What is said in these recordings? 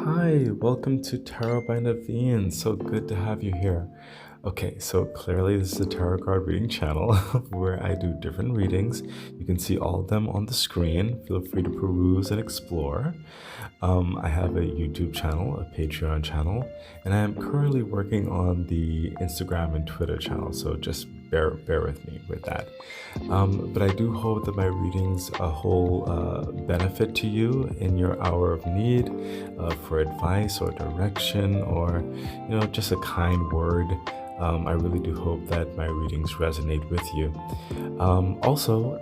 Hi, welcome to Tarot by Naveen. So good to have you here. Okay, so clearly this is a tarot card reading channel where I do different readings. You can see all of them on the screen. Feel free to peruse and explore. I have a YouTube channel, a Patreon channel, and I am currently working on the Instagram and Twitter channel. So just bear with me with that. But I do hope that my readings hold benefit to you in your hour of need for advice or direction or just a kind word. I really do hope that my readings resonate with you. Also,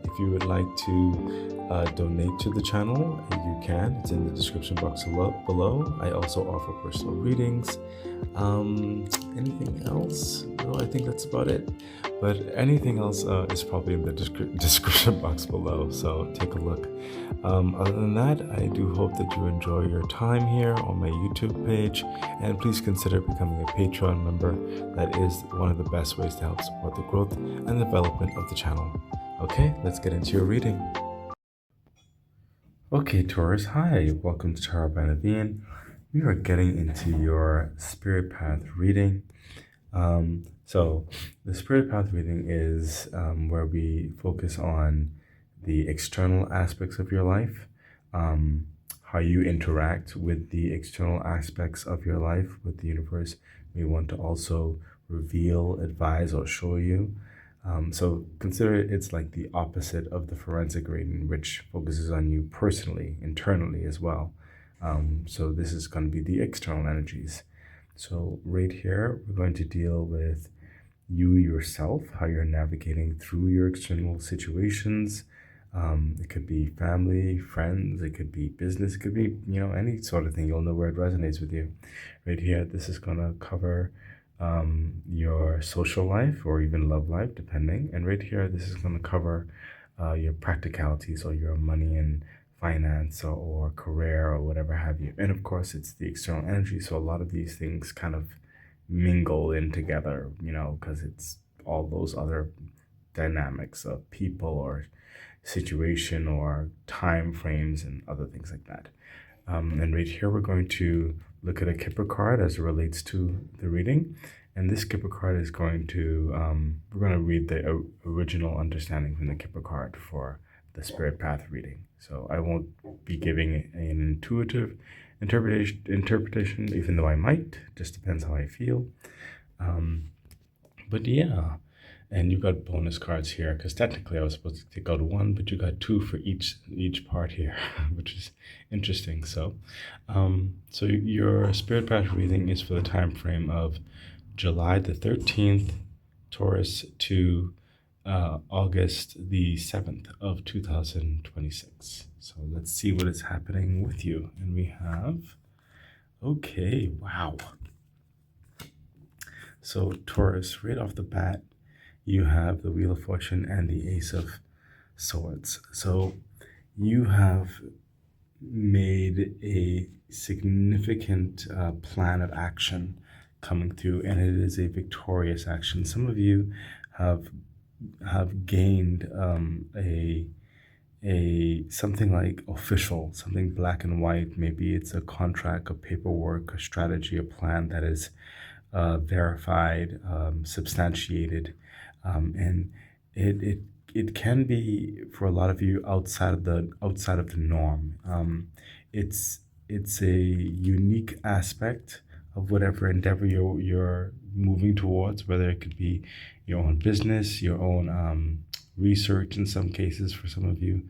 if you would like to donate to the channel, you can. It's in the description box below. I also offer personal readings. Anything else? No, I think that's about it. But anything else is probably in the description box below, so take a look. Other than that, I do hope that you enjoy your time here on my YouTube page, and please consider becoming a Patreon member. That is one of the best ways to help support the growth and development of the channel. Okay, let's get into your reading. Okay, Taurus, hi, welcome to Tarot by Naveen. We are getting into your Spirit Path reading. So the Spirit Path reading is where we focus on the external aspects of your life, how you interact with the external aspects of your life with the universe. We want to also reveal, advise, or show you. So consider it's like the opposite of the forensic reading, which focuses on you personally, internally as well. So this is going to be the external energies. So right here, we're going to deal with you yourself, how you're navigating through your external situations. It could be family, friends, it could be business, it could be, any sort of thing. You'll know where it resonates with you. Right here, this is going to cover your social life or even love life, depending. And right here, this is going to cover your practicalities or your money and finance or career or whatever have you. And of course, it's the external energy. So a lot of these things kind of mingle in together, because it's all those other dynamics of people or situation or time frames and other things like that. And right here, we're going to look at a Kipper card as it relates to the reading. And this Kipper card is going to, we're going to read the original understanding from the Kipper card for the Spirit Path reading. So I won't be giving an intuitive interpretation, even though I might. Just depends how I feel. But yeah, and you got bonus cards here because technically I was supposed to take out one, but you got two for each part here, which is interesting. So, so your Spirit Path reading is for the time frame of July the 13th, Taurus, to August the 7th of 2026. So let's see what is happening with you. And we have, okay, wow. So Taurus, right off the bat, you have the Wheel of Fortune and the Ace of Swords. So you have made a significant plan of action coming through, and it is a victorious action. Some of you have gained a something like official, something black and white. Maybe it's a contract, a paperwork, a strategy, a plan that is verified, substantiated, and it can be for a lot of you outside of the norm. It's a unique aspect of whatever endeavor you're moving towards, whether it could be your own business, your own research in some cases for some of you.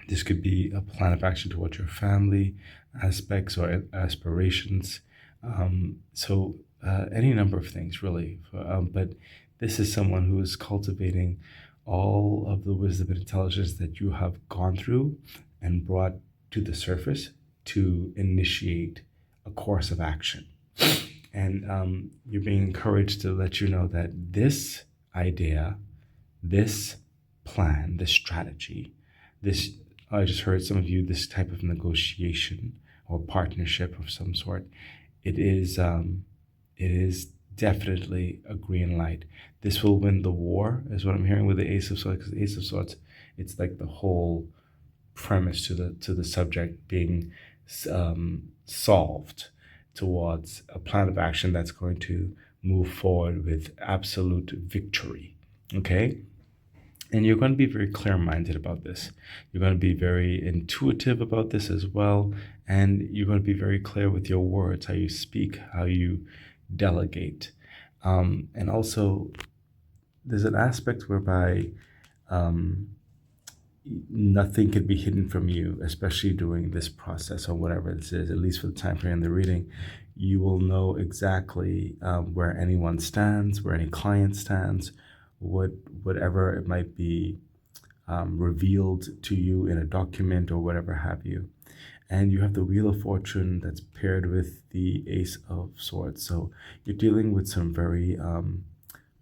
This could be a plan of action towards your family aspects or aspirations. So any number of things really, but this is someone who is cultivating all of the wisdom and intelligence that you have gone through and brought to the surface to initiate a course of action. And you're being encouraged to let you know that this idea, this plan, this strategy, this, I just heard some of you, this type of negotiation or partnership of some sort, it is definitely a green light. This will win the war, is what I'm hearing with the Ace of Swords, because the Ace of Swords, it's like the whole premise to the subject being solved towards a plan of action that's going to move forward with absolute victory. Okay? And you're going to be very clear minded about this. You're going to be very intuitive about this as well. And you're going to be very clear with your words, how you speak, how you delegate. And also, there's an aspect whereby um, nothing can be hidden from you, especially during this process or whatever this is, at least for the time frame in the reading. You will know exactly where anyone stands, where any client stands, whatever it might be revealed to you in a document or whatever have you. And you have the Wheel of Fortune that's paired with the Ace of Swords. So you're dealing with some very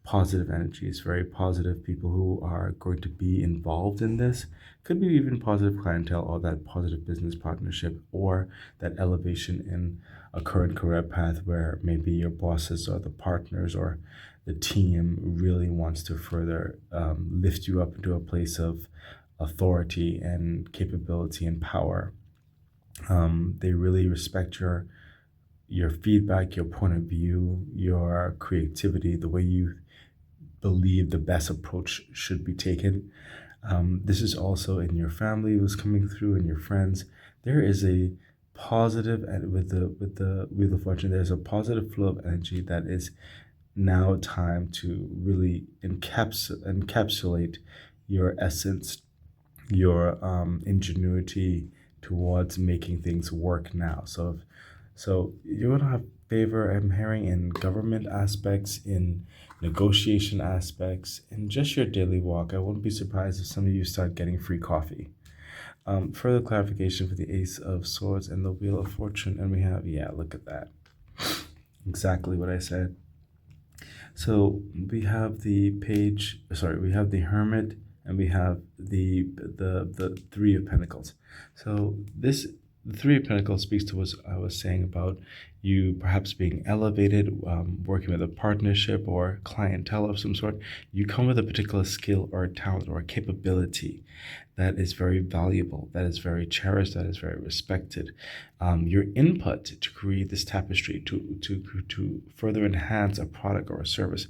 positive energies, very positive people who are going to be involved in this. Could be even positive clientele or that positive business partnership or that elevation in a current career path where maybe your bosses or the partners or the team really wants to further lift you up into a place of authority and capability and power. They really respect your feedback, your point of view, your creativity, the way you believe the best approach should be taken. This is also in your family who's coming through and your friends. There is a positive, and with the Wheel of Fortune, there's a positive flow of energy that is now time to really encapsulate your essence, your ingenuity towards making things work now. So you're gonna have favor, I'm hearing, in government aspects, in negotiation aspects, in just your daily walk. I wouldn't be surprised if some of you start getting free coffee. Further clarification for the Ace of Swords and the Wheel of Fortune, and we have, yeah, look at that. Exactly what I said. So we have the page, sorry, we have the Hermit, and we have the Three of Pentacles. So the Three of Pentacles speaks to what I was saying about you perhaps being elevated, working with a partnership or clientele of some sort. You come with a particular skill or a talent or a capability that is very valuable, that is very cherished, that is very respected. Your input to create this tapestry, to further enhance a product or a service,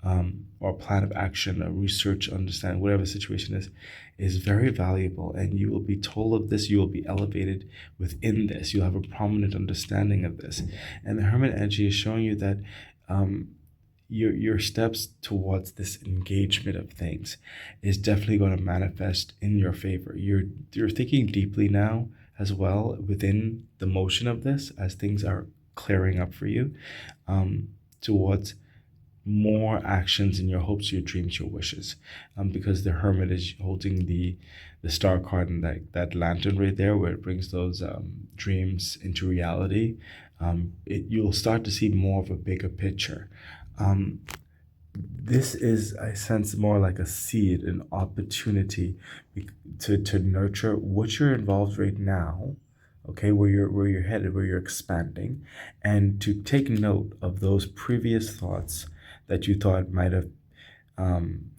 or a plan of action, a research, understand, whatever the situation is very valuable. And you will be told of this, you will be elevated within this, you'll have a prominent understanding of this. And the Hermit energy is showing you that your steps towards this engagement of things is definitely going to manifest in your favor. You're thinking deeply now as well within the motion of this as things are clearing up for you, towards more actions in your hopes, your dreams, your wishes, because the Hermit is holding the Star card and that lantern right there where it brings those dreams into reality. You'll start to see more of a bigger picture. This is, I sense, more like a seed, an opportunity to nurture what you're involved right now, okay, where you're headed, where you're expanding, and to take note of those previous thoughts that you thought might have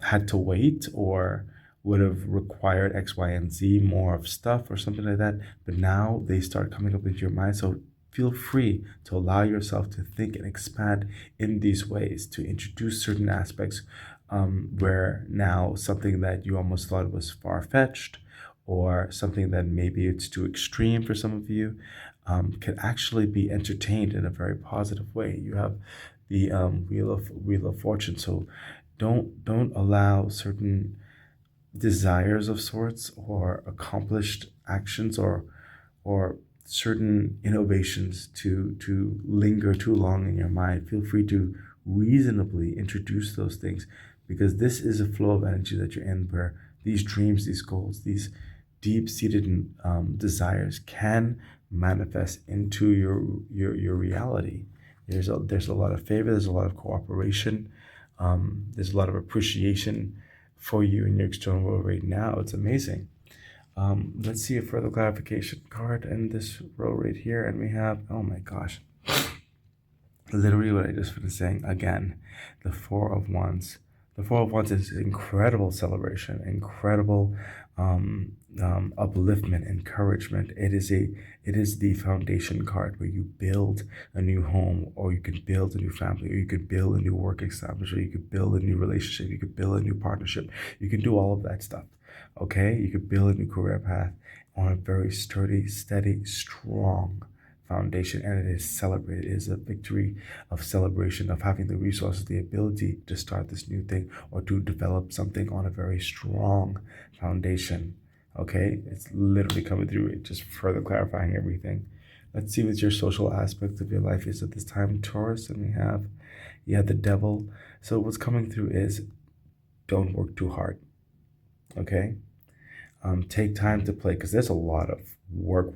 had to wait or would have required X, Y, and Z more of stuff or something like that, but now they start coming up into your mind. So feel free to allow yourself to think and expand in these ways, to introduce certain aspects where now something that you almost thought was far-fetched or something that maybe it's too extreme for some of you can actually be entertained in a very positive way. You have the Wheel of Fortune, so don't allow certain desires of sorts or accomplished actions or certain innovations to linger too long in your mind. Feel free to reasonably introduce those things, because this is a flow of energy that you're in where these dreams, these goals, these deep-seated desires can manifest into your reality. There's a lot of favor, there's a lot of cooperation, there's a lot of appreciation for you in your external world right now. It's amazing. Let's see a further clarification card in this row right here, and we have, oh my gosh, literally what I just finished saying again, the Four of Wands, The Four of Wands is incredible celebration, incredible upliftment, encouragement. It is the foundation card where you build a new home, or you can build a new family, or you could build a new work establishment, you could build a new relationship, you could build a new partnership. You can do all of that stuff. Okay, you could build a new career path on a very sturdy, steady, strong foundation, and it is celebrated. It is a victory of celebration of having the resources, the ability to start this new thing or to develop something on a very strong foundation. Okay, it's literally coming through it, just further clarifying everything. Let's see what your social aspect of your life is at this time, Taurus. And we have, yeah, the devil. So what's coming through is don't work too hard. Okay, take time to play, because there's a lot of work,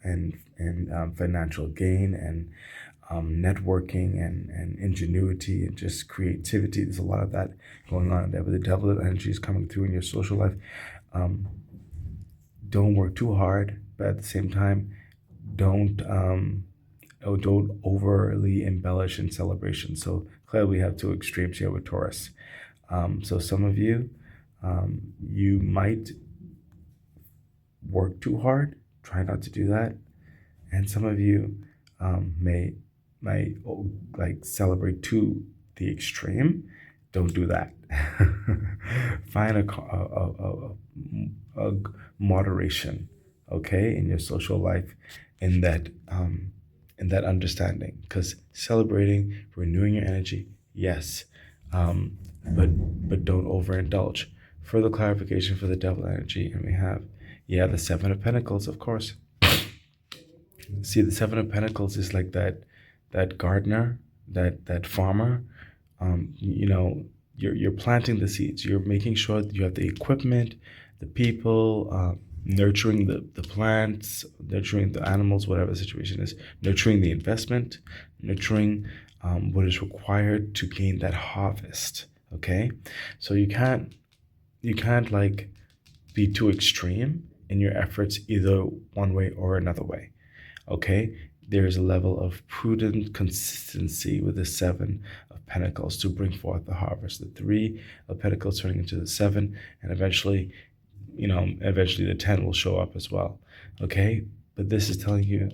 and financial gain, and networking, and ingenuity, and just creativity. There's a lot of that going on there. But the devil energy is coming through in your social life. Um, don't work too hard, but at the same time, don't overly embellish in celebration. So clearly, we have two extremes here with Taurus. So some of you, you might work too hard. Try not to do that. And some of you may like celebrate to the extreme. Don't do that. Find a moderation, okay, in your social life, in that understanding. Because celebrating, renewing your energy, yes, but don't overindulge. Further clarification for the devil energy, and we have, yeah, the Seven of Pentacles, of course. See, the Seven of Pentacles is like that gardener, that farmer. You're planting the seeds. You're making sure that you have the equipment, the people, nurturing the plants, nurturing the animals, whatever the situation is, nurturing the investment, nurturing what is required to gain that harvest. Okay, so you can't like be too extreme in your efforts, either one way or another way. Okay, there's a level of prudent consistency with the Seven of Pentacles to bring forth the harvest. The Three of Pentacles turning into the Seven, and eventually, the 10 will show up as well. Okay, but this is telling you,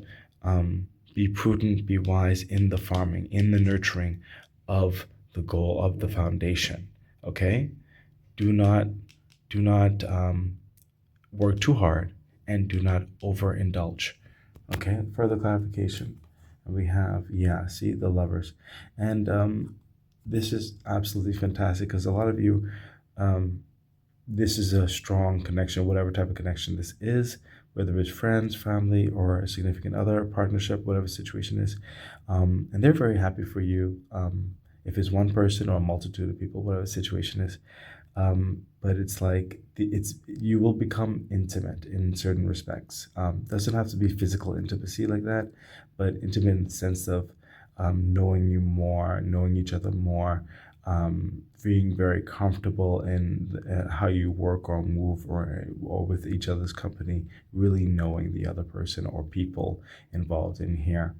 be prudent, be wise in the farming, in the nurturing of the goal of the foundation. Okay, do not work too hard, and do not overindulge. Okay, further clarification. We have, yeah, see, the Lovers. And this is absolutely fantastic, because a lot of you, this is a strong connection, whatever type of connection this is, whether it's friends, family, or a significant other, partnership, whatever situation is. And they're very happy for you, if it's one person or a multitude of people, whatever the situation is. But it's like it's you will become intimate in certain respects. Doesn't have to be physical intimacy like that, but intimate in the sense of knowing you more, knowing each other more, being very comfortable in how you work or move, or with each other's company, really knowing the other person or people involved in here.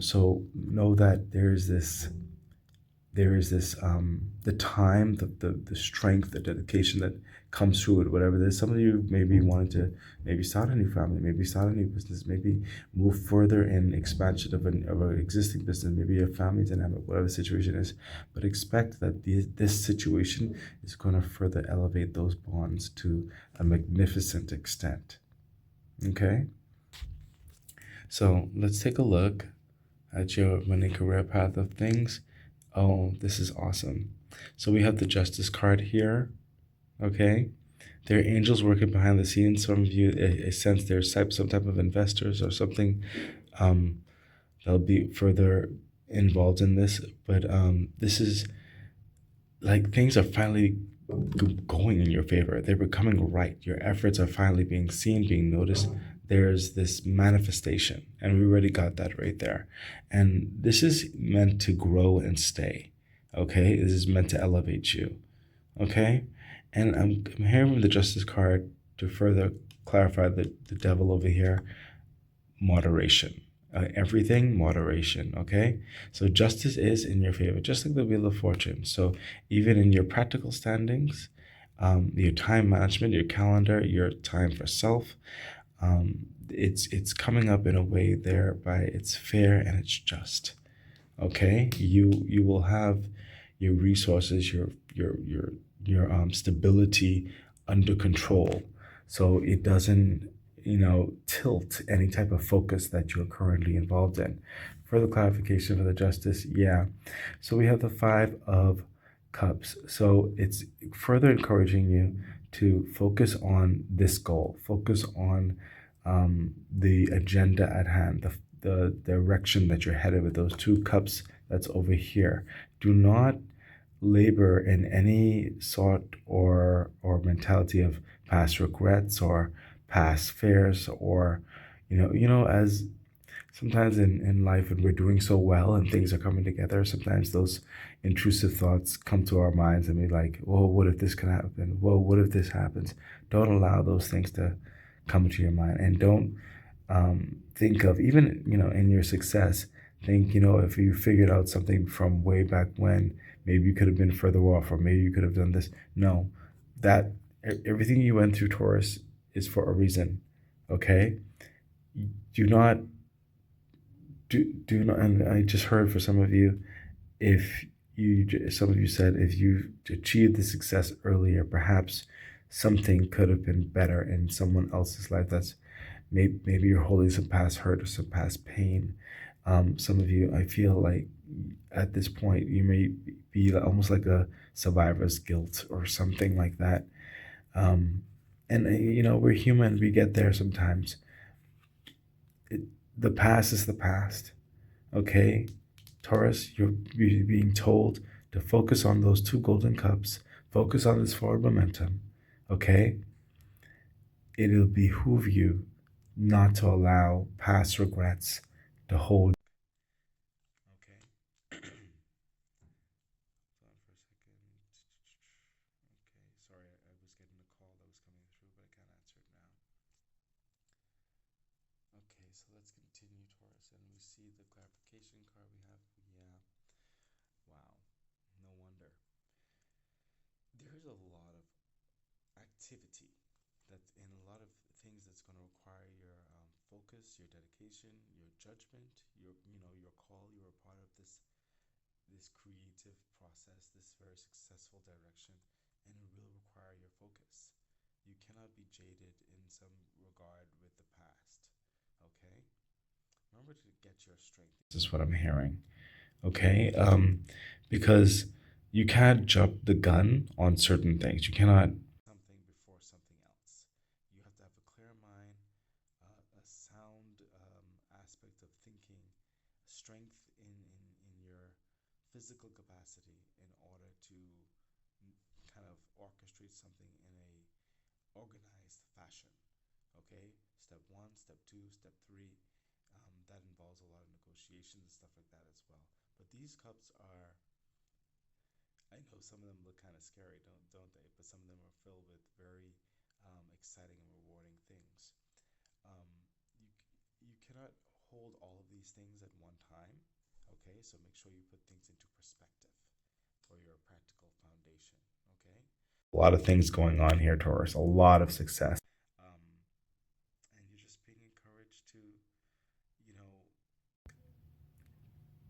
So know that there is this the time, the strength, the dedication that comes through it, whatever it is. Some of you maybe wanted to maybe start a new family, maybe start a new business, maybe move further in expansion of an existing business, maybe a family dynamic, whatever the situation is. But expect that this situation is going to further elevate those bonds to a magnificent extent. Okay, so let's take a look at your money career path of things. Oh, this is awesome. So we have the Justice card here. Okay. There are angels working behind the scenes. Some of you, I sense there's some type of investors or something that'll be further involved in this. But this is like things are finally going in your favor. They're becoming right. Your efforts are finally being seen, being noticed. There's this manifestation, and we already got that right there. And this is meant to grow and stay. Okay, this is meant to elevate you. Okay, and I'm hearing from the Justice card to further clarify the devil over here. Moderation. Everything moderation. Okay, so justice is in your favor, just like the wheel of fortune. So even in your practical standings, your time management, your calendar, your time for self, it's coming up in a way thereby it's fair and it's just. Okay, you will have your resources, your stability under control, so it doesn't tilt any type of focus that you're currently involved in. Further clarification for the justice, yeah. So we have the Five of Cups. So it's further encouraging you to focus on this goal, focus on the agenda at hand, the direction that you're headed with those two cups that's over here. Do not labor in any sort or mentality of past regrets or past fears, or as sometimes in life when we're doing so well and things are coming together, sometimes those intrusive thoughts come to our minds and we're like, well, what if this can happen? Well, what if this happens? Don't allow those things to come to your mind, and don't think of, even in your success, think, if you figured out something from way back when, maybe you could have been further off, or maybe you could have done this. No, that everything you went through, Taurus, is for a reason. Okay, do not do not. And I just heard for some of you, if some of you said if you achieved the success earlier, perhaps something could have been better in someone else's life. That's maybe you're holding some past hurt or some past pain. Some of you, I feel like at this point, you may be almost like a survivor's guilt or something like that. Um, and we're human; we get there sometimes. It, the past is the past. Okay, Taurus, you're being told to focus on those two golden cups. Focus on this forward momentum. Okay, it'll behoove you not to allow past regrets to hold. Okay. Hold on for a second. Okay, sorry, I was getting a call that was coming through, but I can't answer it now. Okay, so let's continue, Taurus, and we see the clarification card we have. Yeah, wow, no wonder. There's a lot of activity that's in a lot of things that's going to require your focus, your dedication, your judgment, your call. You're a part of this creative process, this very successful direction, and it will require your focus. You cannot be jaded in some regard with the past. Okay? Remember to get your strength. This is what I'm hearing. Okay? Because you can't jump the gun on certain things. You cannot something before something else. You have to have a clear mind, a sound aspect of thinking, strength in your physical capacity in order to kind of orchestrate something in a organized fashion. Okay, step one, step two, step three. That involves a lot of negotiations and stuff like that as well. But these cups are, I know some of them look kind of scary, don't they? But some of them are filled with very exciting and rewarding things. Um, you you cannot hold all of these things at one time. Okay, so make sure you put things into perspective for your practical foundation. Okay, a lot of things going on here, Taurus. A lot of success. Um, and you're just being encouraged to, you know,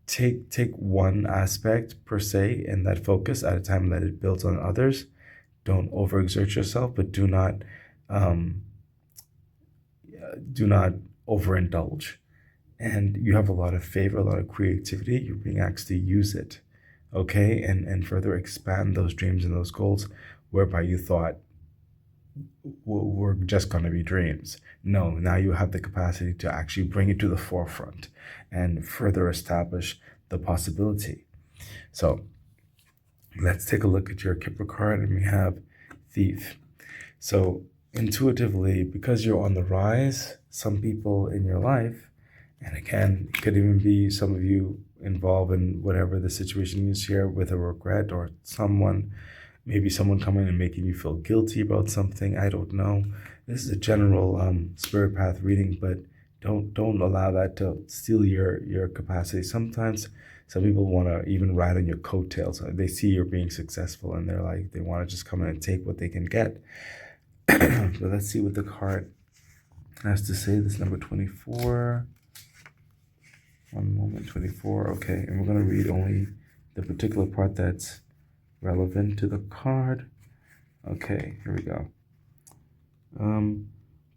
take one aspect per se and that focus at a time. Let it build on others. Don't overexert yourself, but um, do not overindulge. And you have a lot of favor, a lot of creativity. You're being asked to use it, okay, and further expand those dreams and those goals, whereby you thought were just going to be dreams. No, now you have the capacity to actually bring it to the forefront and further establish the possibility. So let's take a look at your Kipper card, and we have Thief. So intuitively, because you're on the rise, some people in your life, and again, it could even be some of you involved in whatever the situation is here with a regret, or maybe someone coming and making you feel guilty about something. I don't know. This is a general spirit path reading, but Don't allow that to steal your capacity. Sometimes some people want to even ride on your coattails. They see you're being successful and they're like they want to just come in and take what they can get. But let's see what the card has to say. This number 24. One moment, 24. Okay, and we're going to read only the particular part that's relevant to the card. Okay, here we go.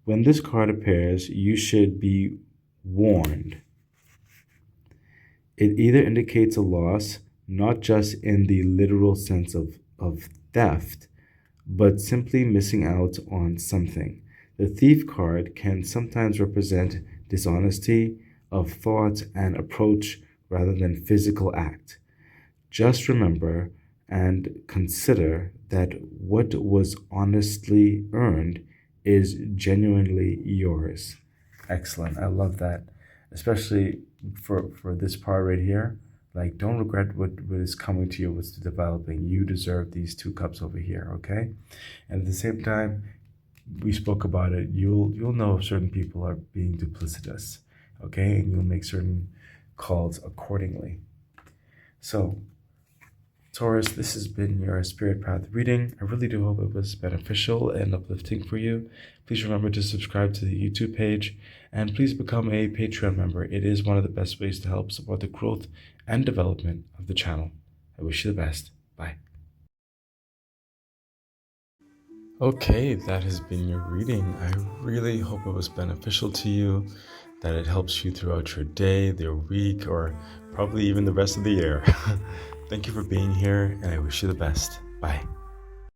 When this card appears, you should be warned. It either indicates a loss, not just in the literal sense of theft, but simply missing out on something. The thief card can sometimes represent dishonesty of thought and approach rather than physical act. Just remember and consider that what was honestly earned is genuinely yours. Excellent. I love that. Especially for this part right here. Like don't regret what is coming to you, what's developing. You deserve these 2 cups over here, okay? And at the same time, we spoke about it. You'll know if certain people are being duplicitous, okay? And you'll make certain calls accordingly. So Taurus, this has been your Spirit Path reading. I really do hope it was beneficial and uplifting for you. Please remember to subscribe to the YouTube page and please become a Patreon member. It is one of the best ways to help support the growth and development of the channel. I wish you the best. Bye. Okay, that has been your reading. I really hope it was beneficial to you, that it helps you throughout your day, your week, or probably even the rest of the year. Thank you for being here, and I wish you the best. Bye.